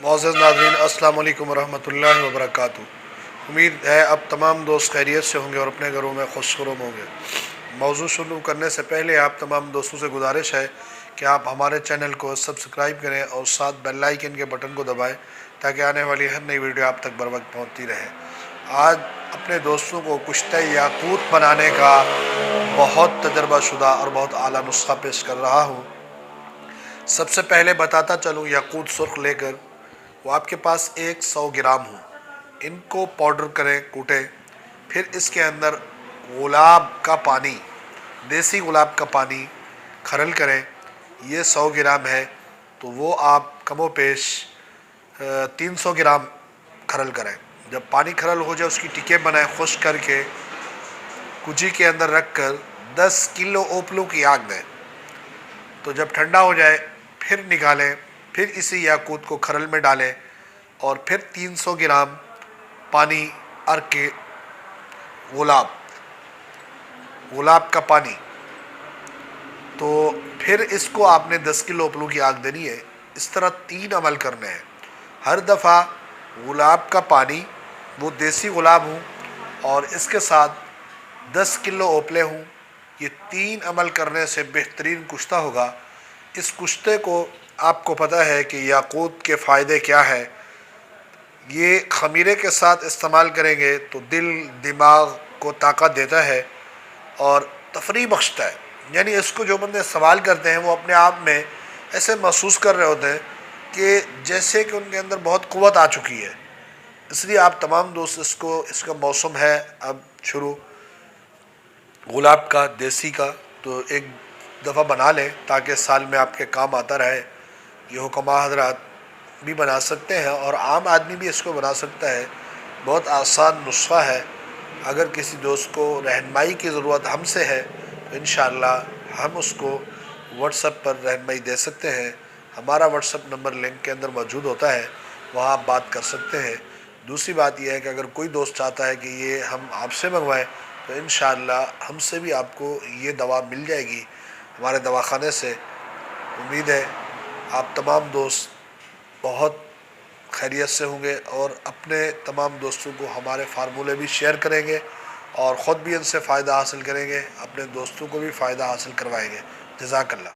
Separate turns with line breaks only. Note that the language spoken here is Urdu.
معزز ناظرین، السلام علیکم ورحمۃ اللہ وبرکاتہ۔ امید ہے اب تمام دوست خیریت سے ہوں گے اور اپنے گھروں میں خوش خرم ہوں گے۔ موضوع شروع کرنے سے پہلے آپ تمام دوستوں سے گزارش ہے کہ آپ ہمارے چینل کو سبسکرائب کریں اور ساتھ بیل آئیکن کے بٹن کو دبائیں تاکہ آنے والی ہر نئی ویڈیو آپ تک بر وقت پہنچتی رہے۔ آج اپنے دوستوں کو کشتہ یاقوت بنانے کا بہت تجربہ شدہ اور بہت اعلیٰ نسخہ پیش کر رہا ہوں۔ سب سے پہلے بتاتا چلوں، یاقوت سرخ لے کر وہ آپ کے پاس 100 گرام ہوں، ان کو پاؤڈر کریں، کوٹیں، پھر اس کے اندر گلاب کا پانی، دیسی گلاب کا پانی کھرل کریں۔ یہ 100 گرام ہے تو وہ آپ کم و بیش 300 گرام کھرل کریں۔ جب پانی کھرل ہو جائے اس کی ٹکے بنائیں، خشک کر کے کجی کے اندر رکھ کر 10 کلو اوپلوں کی آگ دیں۔ تو جب ٹھنڈا ہو جائے پھر نکالیں، پھر اسی یاقوت کو کھرل میں ڈالیں اور پھر 300 گرام پانی عرق کے گلاب کا پانی، تو پھر اس کو آپ نے 10 کلو اوپلوں کی آگ دینی ہے۔ اس طرح 3 عمل کرنے ہیں۔ ہر دفعہ گلاب کا پانی، وہ دیسی گلاب ہوں اور اس کے ساتھ 10 کلو اوپلے ہوں۔ یہ 3 عمل کرنے سے بہترین کشتہ ہوگا۔ اس کشتے کو آپ کو پتہ ہے کہ یاقوت کے فائدے کیا ہے۔ یہ خمیرے کے ساتھ استعمال کریں گے تو دل دماغ کو طاقت دیتا ہے اور تفریح بخشتا ہے۔ یعنی اس کو جو بندے استعمال کرتے ہیں وہ اپنے آپ میں ایسے محسوس کر رہے ہوتے ہیں کہ جیسے کہ ان کے اندر بہت قوت آ چکی ہے۔ اس لیے آپ تمام دوست اس کا موسم ہے اب شروع گلاب کا، دیسی کا، تو ایک دفعہ بنا لیں تاکہ سال میں آپ کے کام آتا رہے۔ یہ حکماء حضرات بھی بنا سکتے ہیں اور عام آدمی بھی اس کو بنا سکتا ہے۔ بہت آسان نسخہ ہے۔ اگر کسی دوست کو رہنمائی کی ضرورت ہم سے ہے تو انشاءاللہ ہم اس کو واٹس ایپ پر رہنمائی دے سکتے ہیں۔ ہمارا واٹس ایپ نمبر لنک کے اندر موجود ہوتا ہے، وہاں آپ بات کر سکتے ہیں۔ دوسری بات یہ ہے کہ اگر کوئی دوست چاہتا ہے کہ یہ ہم آپ سے منگوائیں تو انشاءاللہ ہم سے بھی آپ کو یہ دوا مل جائے گی ہمارے دواخانے سے۔ امید ہے آپ تمام دوست بہت خیریت سے ہوں گے اور اپنے تمام دوستوں کو ہمارے فارمولے بھی شیئر کریں گے اور خود بھی ان سے فائدہ حاصل کریں گے، اپنے دوستوں کو بھی فائدہ حاصل کروائیں گے۔ جزاک اللہ۔